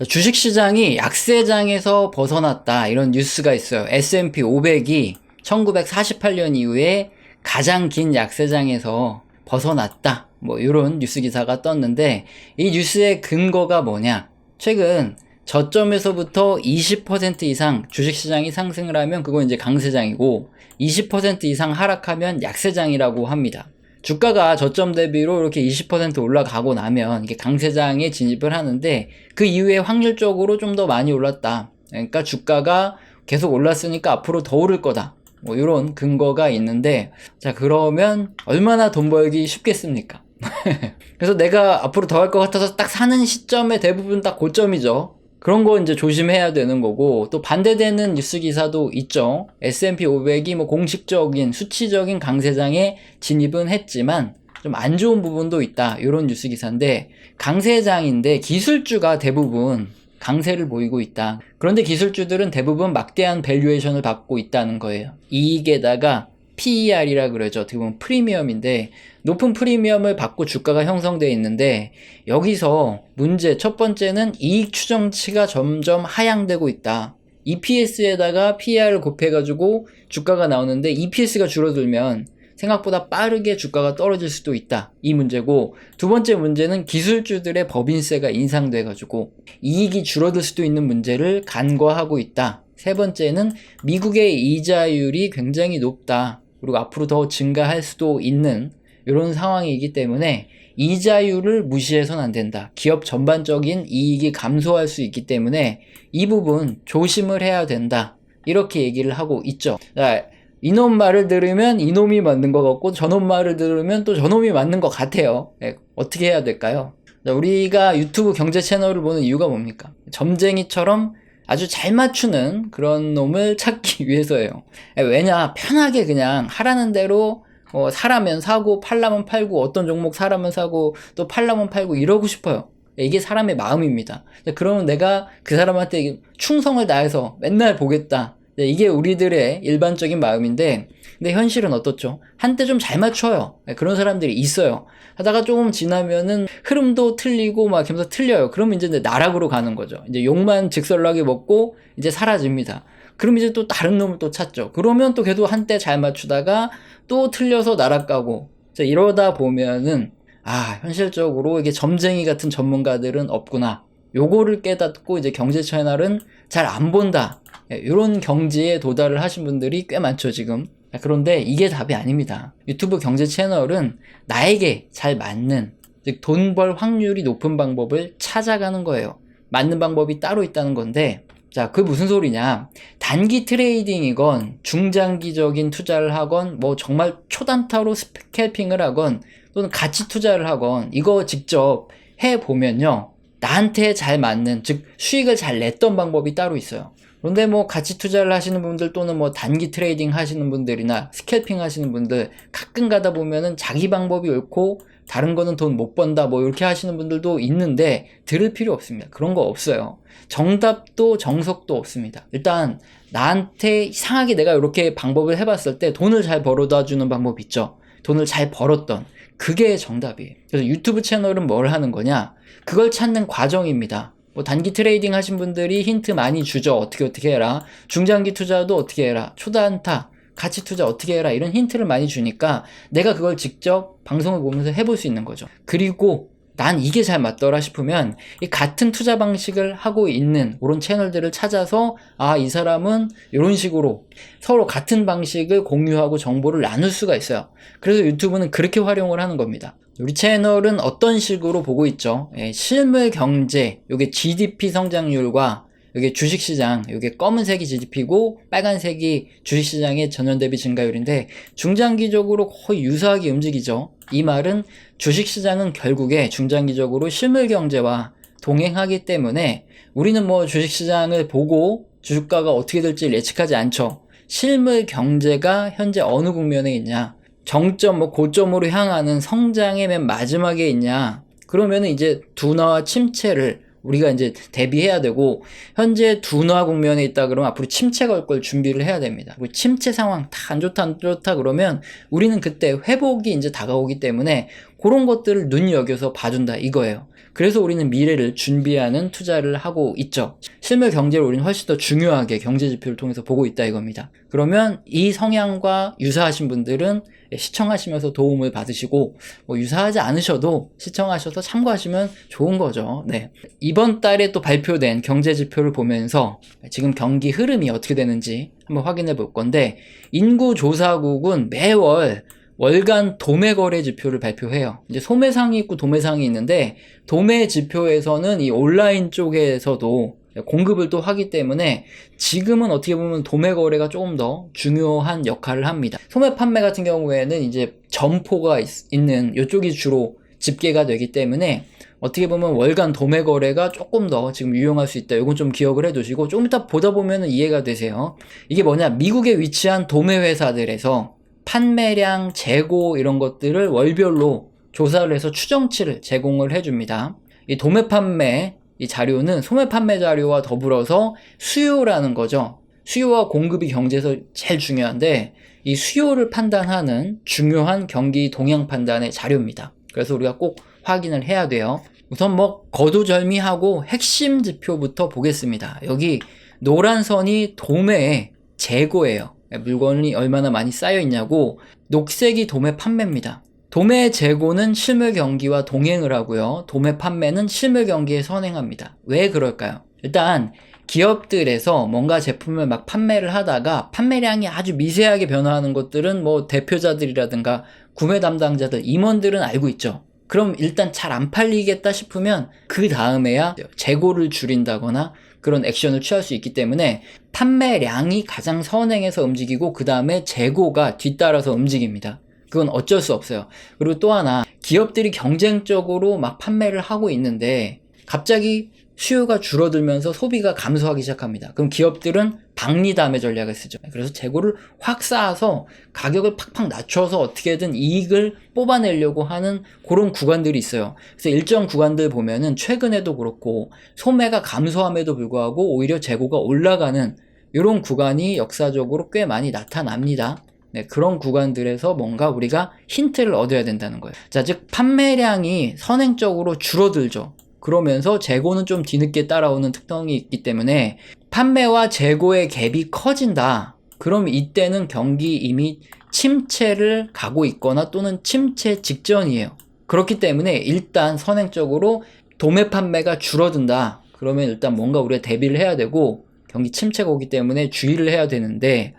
주식시장이 약세장에서 벗어났다 이런 뉴스가 있어요. S&P 500이 1948년 이후에 가장 긴 약세장에서 벗어났다 뭐 이런 뉴스 기사가 떴는데, 이 뉴스의 근거가 뭐냐, 최근 저점에서부터 20% 이상 주식시장이 상승을 하면 그건 이제 강세장이고, 20% 이상 하락하면 약세장이라고 합니다. 주가가 저점 대비로 이렇게 20% 올라가고 나면 이게 강세장에 진입을 하는데, 그 이후에 확률적으로 좀 더 많이 올랐다, 그러니까 주가가 계속 올랐으니까 앞으로 더 오를 거다, 뭐 이런 근거가 있는데, 자 그러면 얼마나 돈 벌기 쉽겠습니까? 그래서 내가 앞으로 더 할 것 같아서 딱 사는 시점에 대부분 딱 고점이죠. 그런 거 이제 조심해야 되는 거고, 또 반대되는 뉴스 기사도 있죠. S&P 500이 뭐 공식적인 수치적인 강세장에 진입은 했지만 좀 안 좋은 부분도 있다, 이런 뉴스 기사인데, 강세장인데 기술주가 대부분 강세를 보이고 있다. 그런데 기술주들은 대부분 막대한 밸류에이션을 받고 있다는 거예요. 이익에다가 PER이라 그러죠. 어떻게 보면 프리미엄인데, 높은 프리미엄을 받고 주가가 형성되어 있는데, 여기서 문제 첫 번째는 이익 추정치가 점점 하향되고 있다. EPS에다가 PER을 곱해가지고 주가가 나오는데 EPS가 줄어들면 생각보다 빠르게 주가가 떨어질 수도 있다, 이 문제고, 두 번째 문제는 기술주들의 법인세가 인상돼가지고 이익이 줄어들 수도 있는 문제를 간과하고 있다. 세 번째는 미국의 이자율이 굉장히 높다, 그리고 앞으로 더 증가할 수도 있는 이런 상황이기 때문에 이자율을 무시해서는 안 된다. 기업 전반적인 이익이 감소할 수 있기 때문에 이 부분 조심을 해야 된다, 이렇게 얘기를 하고 있죠. 자, 이놈 말을 들으면 이놈이 맞는 것 같고, 저놈 말을 들으면 또 저놈이 맞는 것 같아요. 어떻게 해야 될까요? 자, 우리가 유튜브 경제 채널을 보는 이유가 뭡니까? 점쟁이처럼 아주 잘 맞추는 그런 놈을 찾기 위해서예요. 왜냐, 편하게 그냥 하라는 대로 사라면 사고 팔라면 팔고, 어떤 종목 사라면 사고 또 팔라면 팔고 이러고 싶어요. 이게 사람의 마음입니다. 그러면 내가 그 사람한테 충성을 다해서 맨날 보겠다, 이게 우리들의 일반적인 마음인데, 근데 현실은 어떻죠? 한때 좀 잘 맞춰요. 그런 사람들이 있어요. 하다가 조금 지나면은 흐름도 틀리고 막 하면서 틀려요. 그러면 이제 나락으로 가는 거죠. 이제 욕만 직설나게 먹고 이제 사라집니다. 그럼 이제 또 다른 놈을 또 찾죠. 그러면 또 걔도 한때 잘 맞추다가 또 틀려서 나락가고, 이러다 보면은 현실적으로 이게 점쟁이 같은 전문가들은 없구나, 요거를 깨닫고 이제 경제 채널은 잘 안 본다, 이런 경지에 도달을 하신 분들이 꽤 많죠 지금. 그런데 이게 답이 아닙니다. 유튜브 경제 채널은 나에게 잘 맞는, 즉 돈 벌 확률이 높은 방법을 찾아가는 거예요. 맞는 방법이 따로 있다는 건데, 자, 그게 무슨 소리냐, 단기 트레이딩이건 중장기적인 투자를 하건 뭐 정말 초단타로 스캐핑을 하건 또는 가치 투자를 하건, 이거 직접 해보면요, 나한테 잘 맞는, 즉 수익을 잘 냈던 방법이 따로 있어요. 그런데 뭐 가치 투자를 하시는 분들 또는 뭐 단기 트레이딩 하시는 분들이나 스캘핑 하시는 분들, 가끔 가다 보면은 자기 방법이 옳고 다른 거는 돈 못 번다 뭐 이렇게 하시는 분들도 있는데, 들을 필요 없습니다. 그런 거 없어요. 정답도 정석도 없습니다. 일단 나한테 이상하게 내가 이렇게 방법을 해봤을 때 돈을 잘 벌어다 주는 방법 있죠. 돈을 잘 벌었던, 그게 정답이에요. 그래서 유튜브 채널은 뭘 하는 거냐, 그걸 찾는 과정입니다. 뭐 단기 트레이딩 하신 분들이 힌트 많이 주죠. 어떻게 해라, 중장기 투자도 어떻게 해라, 초단타, 가치 투자 어떻게 해라, 이런 힌트를 많이 주니까 내가 그걸 직접 방송을 보면서 해볼 수 있는 거죠. 그리고 난 이게 잘 맞더라 싶으면 이 같은 투자 방식을 하고 있는 그런 채널들을 찾아서, 이 사람은 이런 식으로 서로 같은 방식을 공유하고 정보를 나눌 수가 있어요. 그래서 유튜브는 그렇게 활용을 하는 겁니다. 우리 채널은 어떤 식으로 보고 있죠? 실물 경제, 요게 GDP 성장률과 여기 주식시장, 여기 검은색이 GDP고 빨간색이 주식시장의 전년 대비 증가율인데, 중장기적으로 거의 유사하게 움직이죠. 이 말은 주식시장은 결국에 중장기적으로 실물경제와 동행하기 때문에 우리는 뭐 주식시장을 보고 주가가 어떻게 될지 예측하지 않죠. 실물경제가 현재 어느 국면에 있냐, 정점, 뭐 고점으로 향하는 성장의 맨 마지막에 있냐, 그러면은 이제 둔화와 침체를 우리가 이제 대비해야 되고, 현재 둔화 국면에 있다 그러면 앞으로 침체 걸 걸 준비를 해야 됩니다. 그리고 침체 상황 다 안 좋다 그러면 우리는 그때 회복이 이제 다가오기 때문에 그런 것들을 눈여겨서 봐준다 이거예요. 그래서 우리는 미래를 준비하는 투자를 하고 있죠. 실물 경제를 우리는 훨씬 더 중요하게 경제 지표를 통해서 보고 있다 이겁니다. 그러면 이 성향과 유사하신 분들은 시청하시면서 도움을 받으시고, 뭐 유사하지 않으셔도 시청하셔서 참고하시면 좋은 거죠. 네. 이번 달에 또 발표된 경제 지표를 보면서 지금 경기 흐름이 어떻게 되는지 한번 확인해 볼 건데, 인구조사국은 매월 월간 도매거래 지표를 발표해요. 이제 소매상이 있고 도매상이 있는데, 도매 지표에서는 이 온라인 쪽에서도 공급을 또 하기 때문에 지금은 어떻게 보면 도매 거래가 조금 더 중요한 역할을 합니다. 소매 판매 같은 경우에는 이제 점포가 있는 이쪽이 주로 집계가 되기 때문에 어떻게 보면 월간 도매 거래가 조금 더 지금 유용할 수 있다. 이건 좀 기억을 해두시고 좀 이따 보다 보면 이해가 되세요. 이게 뭐냐, 미국에 위치한 도매 회사들에서 판매량, 재고 이런 것들을 월별로 조사를 해서 추정치를 제공을 해줍니다. 이 도매 판매 이 자료는 소매 판매 자료와 더불어서 수요라는 거죠. 수요와 공급이 경제에서 제일 중요한데, 이 수요를 판단하는 중요한 경기 동향 판단의 자료입니다. 그래서 우리가 꼭 확인을 해야 돼요. 우선 뭐 거두절미하고 핵심 지표부터 보겠습니다. 여기 노란 선이 도매의 재고예요. 물건이 얼마나 많이 쌓여 있냐고. 녹색이 도매 판매입니다. 도매 재고는 실물 경기와 동행을 하고요. 도매 판매는 실물 경기에 선행합니다. 왜 그럴까요? 일단 기업들에서 뭔가 제품을 막 판매를 하다가 판매량이 아주 미세하게 변화하는 것들은 뭐 대표자들이라든가 구매 담당자들, 임원들은 알고 있죠. 그럼 일단 잘 안 팔리겠다 싶으면 그 다음에야 재고를 줄인다거나 그런 액션을 취할 수 있기 때문에 판매량이 가장 선행해서 움직이고 그 다음에 재고가 뒤따라서 움직입니다. 그건 어쩔 수 없어요. 그리고 또 하나, 기업들이 경쟁적으로 막 판매를 하고 있는데 갑자기 수요가 줄어들면서 소비가 감소하기 시작합니다. 그럼 기업들은 박리담의 전략을 쓰죠. 그래서 재고를 확 쌓아서 가격을 팍팍 낮춰서 어떻게든 이익을 뽑아내려고 하는 그런 구간들이 있어요. 그래서 일정 구간들 보면은 최근에도 그렇고 소매가 감소함에도 불구하고 오히려 재고가 올라가는 이런 구간이 역사적으로 꽤 많이 나타납니다. 네, 그런 구간들에서 뭔가 우리가 힌트를 얻어야 된다는 거예요. 자, 즉 판매량이 선행적으로 줄어들죠. 그러면서 재고는 좀 뒤늦게 따라오는 특성이 있기 때문에 판매와 재고의 갭이 커진다. 그럼 이때는 경기 이미 침체를 가고 있거나 또는 침체 직전이에요. 그렇기 때문에 일단 선행적으로 도매 판매가 줄어든다. 그러면 일단 뭔가 우리가 대비를 해야 되고 경기 침체가 오기 때문에 주의를 해야 되는데,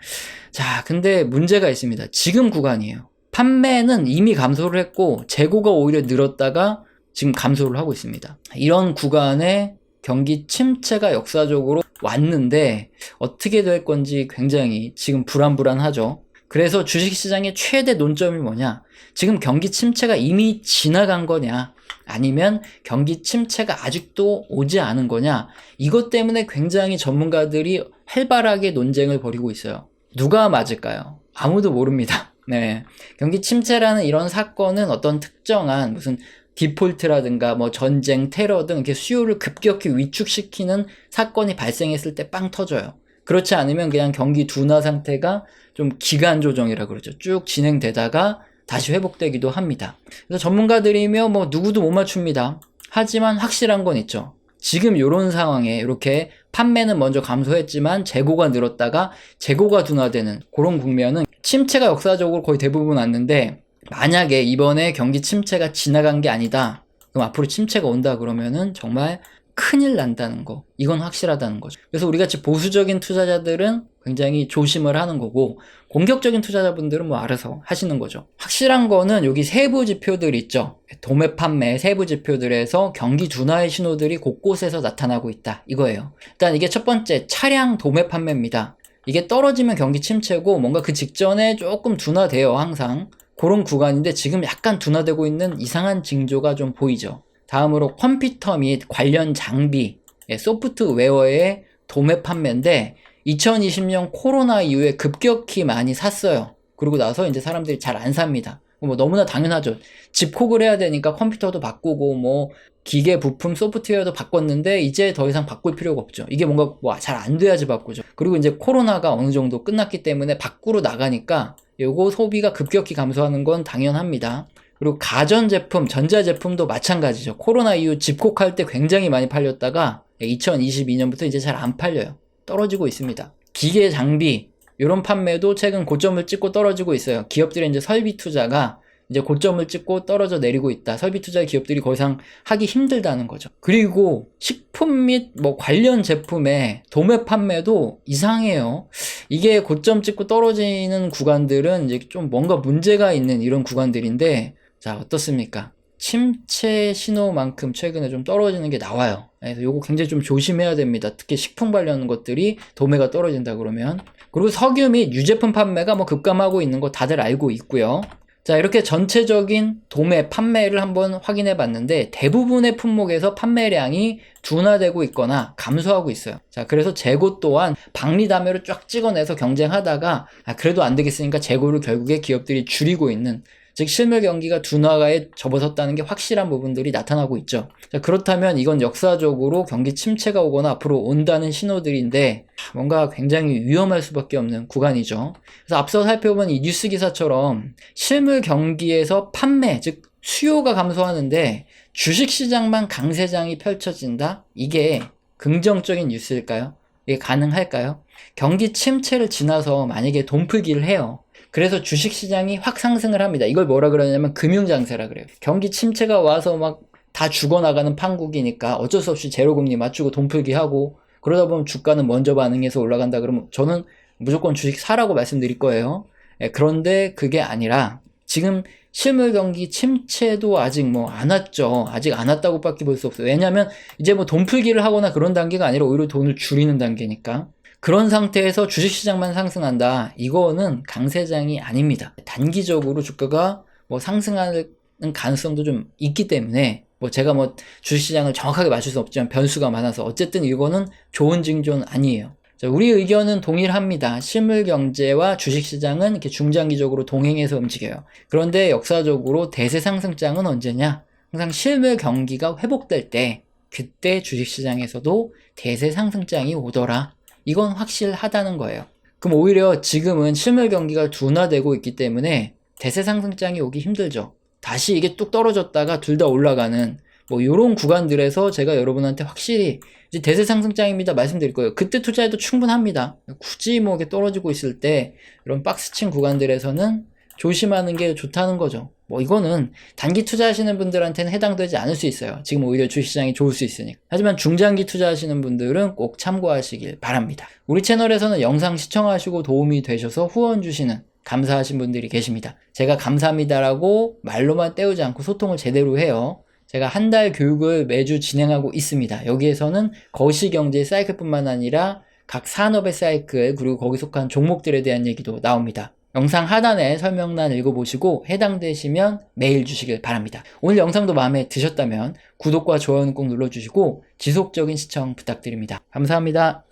자, 근데 문제가 있습니다. 지금 구간이에요. 판매는 이미 감소를 했고 재고가 오히려 늘었다가 지금 감소를 하고 있습니다. 이런 구간에 경기 침체가 역사적으로 왔는데 어떻게 될 건지 굉장히 지금 불안불안하죠. 그래서 주식시장의 최대 논점이 뭐냐? 지금 경기 침체가 이미 지나간 거냐? 아니면 경기 침체가 아직도 오지 않은 거냐? 이것 때문에 굉장히 전문가들이 활발하게 논쟁을 벌이고 있어요. 누가 맞을까요? 아무도 모릅니다. 네. 경기 침체라는 이런 사건은 어떤 특정한 무슨 디폴트라든가 뭐 전쟁, 테러 등 이렇게 수요를 급격히 위축시키는 사건이 발생했을 때 빵 터져요. 그렇지 않으면 그냥 경기 둔화 상태가 좀 기간 조정이라 그러죠. 쭉 진행되다가 다시 회복되기도 합니다. 그래서 전문가들이며 뭐 누구도 못 맞춥니다. 하지만 확실한 건 있죠. 지금 이런 상황에 이렇게 판매는 먼저 감소했지만 재고가 늘었다가 재고가 둔화되는 그런 국면은 침체가 역사적으로 거의 대부분 왔는데, 만약에 이번에 경기 침체가 지나간 게 아니다, 그럼 앞으로 침체가 온다 그러면은 정말 큰일 난다는 거, 이건 확실하다는 거죠. 그래서 우리같이 보수적인 투자자들은 굉장히 조심을 하는 거고, 공격적인 투자자분들은 뭐 알아서 하시는 거죠. 확실한 거는 여기 세부 지표들 있죠. 도매 판매 세부 지표들에서 경기 둔화의 신호들이 곳곳에서 나타나고 있다, 이거예요. 일단 이게 첫 번째, 차량 도매 판매입니다. 이게 떨어지면 경기 침체고 뭔가 그 직전에 조금 둔화돼요, 항상. 그런 구간인데 지금 약간 둔화되고 있는 이상한 징조가 좀 보이죠. 다음으로 컴퓨터 및 관련 장비, 소프트웨어의 도매 판매인데 2020년 코로나 이후에 급격히 많이 샀어요. 그러고 나서 이제 사람들이 잘 안 삽니다. 뭐 너무나 당연하죠. 집콕을 해야 되니까 컴퓨터도 바꾸고 뭐 기계 부품 소프트웨어도 바꿨는데 이제 더 이상 바꿀 필요가 없죠. 이게 뭔가 뭐 잘 안 돼야지 바꾸죠. 그리고 이제 코로나가 어느 정도 끝났기 때문에 밖으로 나가니까 요거 소비가 급격히 감소하는 건 당연합니다. 그리고 가전제품, 전자제품도 마찬가지죠. 코로나 이후 집콕할 때 굉장히 많이 팔렸다가 2022년부터 이제 잘 안 팔려요. 떨어지고 있습니다. 기계 장비 이런 판매도 최근 고점을 찍고 떨어지고 있어요. 기업들의 이제 설비 투자가 이제 고점을 찍고 떨어져 내리고 있다. 설비 투자 기업들이 더 이상 하기 힘들다는 거죠. 그리고 식품 및 뭐 관련 제품의 도매 판매도 이상해요. 이게 고점 찍고 떨어지는 구간들은 이제 좀 뭔가 문제가 있는 이런 구간들인데, 자, 어떻습니까? 침체 신호만큼 최근에 좀 떨어지는 게 나와요. 그래서 요거 굉장히 좀 조심해야 됩니다. 특히 식품 관련 것들이 도매가 떨어진다 그러면. 그리고 석유 및 유제품 판매가 뭐 급감하고 있는 거 다들 알고 있고요. 자, 이렇게 전체적인 도매 판매를 한번 확인해 봤는데 대부분의 품목에서 판매량이 둔화되고 있거나 감소하고 있어요. 자, 그래서 재고 또한 박리담회로 쫙 찍어내서 경쟁하다가 그래도 안 되겠으니까 재고를 결국에 기업들이 줄이고 있는, 즉 실물 경기가 둔화에 접어섰다는 게 확실한 부분들이 나타나고 있죠. 자, 그렇다면 이건 역사적으로 경기 침체가 오거나 앞으로 온다는 신호들인데 뭔가 굉장히 위험할 수밖에 없는 구간이죠. 그래서 앞서 살펴본 이 뉴스 기사처럼 실물 경기에서 판매, 즉 수요가 감소하는데 주식시장만 강세장이 펼쳐진다? 이게 긍정적인 뉴스일까요? 이게 가능할까요? 경기 침체를 지나서 만약에 돈풀기를 해요. 그래서 주식시장이 확 상승을 합니다. 이걸 뭐라 그러냐면 금융장세라 그래요. 경기 침체가 와서 막 다 죽어나가는 판국이니까 어쩔 수 없이 제로금리 맞추고 돈풀기 하고, 그러다 보면 주가는 먼저 반응해서 올라간다 그러면 저는 무조건 주식 사라고 말씀드릴 거예요. 그런데 그게 아니라 지금 실물 경기 침체도 아직 뭐 안 왔죠. 아직 안 왔다고 밖에 볼 수 없어요. 왜냐면 이제 뭐 돈풀기를 하거나 그런 단계가 아니라 오히려 돈을 줄이는 단계니까. 그런 상태에서 주식시장만 상승한다. 이거는 강세장이 아닙니다. 단기적으로 주가가 뭐 상승하는 가능성도 좀 있기 때문에, 뭐 제가 뭐 주식시장을 정확하게 맞출 수 없지만 변수가 많아서 어쨌든 이거는 좋은 징조는 아니에요. 자, 우리 의견은 동일합니다. 실물 경제와 주식시장은 이렇게 중장기적으로 동행해서 움직여요. 그런데 역사적으로 대세 상승장은 언제냐? 항상 실물 경기가 회복될 때, 그때 주식시장에서도 대세 상승장이 오더라. 이건 확실하다는 거예요. 그럼 오히려 지금은 실물 경기가 둔화되고 있기 때문에 대세 상승장이 오기 힘들죠. 다시 이게 뚝 떨어졌다가 둘 다 올라가는 뭐 요런 구간들에서 제가 여러분한테 확실히 이제 대세 상승장입니다 말씀드릴 거예요. 그때 투자해도 충분합니다. 굳이 뭐 이게 떨어지고 있을 때 이런 박스친 구간들에서는 조심하는 게 좋다는 거죠. 뭐 이거는 단기 투자하시는 분들한테는 해당되지 않을 수 있어요. 지금 오히려 주식시장이 좋을 수 있으니까. 하지만 중장기 투자하시는 분들은 꼭 참고하시길 바랍니다. 우리 채널에서는 영상 시청하시고 도움이 되셔서 후원 주시는 감사하신 분들이 계십니다. 제가 감사합니다라고 말로만 때우지 않고 소통을 제대로 해요. 제가 한 달 교육을 매주 진행하고 있습니다. 여기에서는 거시경제 사이클뿐만 아니라 각 산업의 사이클, 그리고 거기 속한 종목들에 대한 얘기도 나옵니다. 영상 하단에 설명란 읽어보시고 해당되시면 메일 주시길 바랍니다. 오늘 영상도 마음에 드셨다면 구독과 좋아요는 꼭 눌러주시고 지속적인 시청 부탁드립니다. 감사합니다.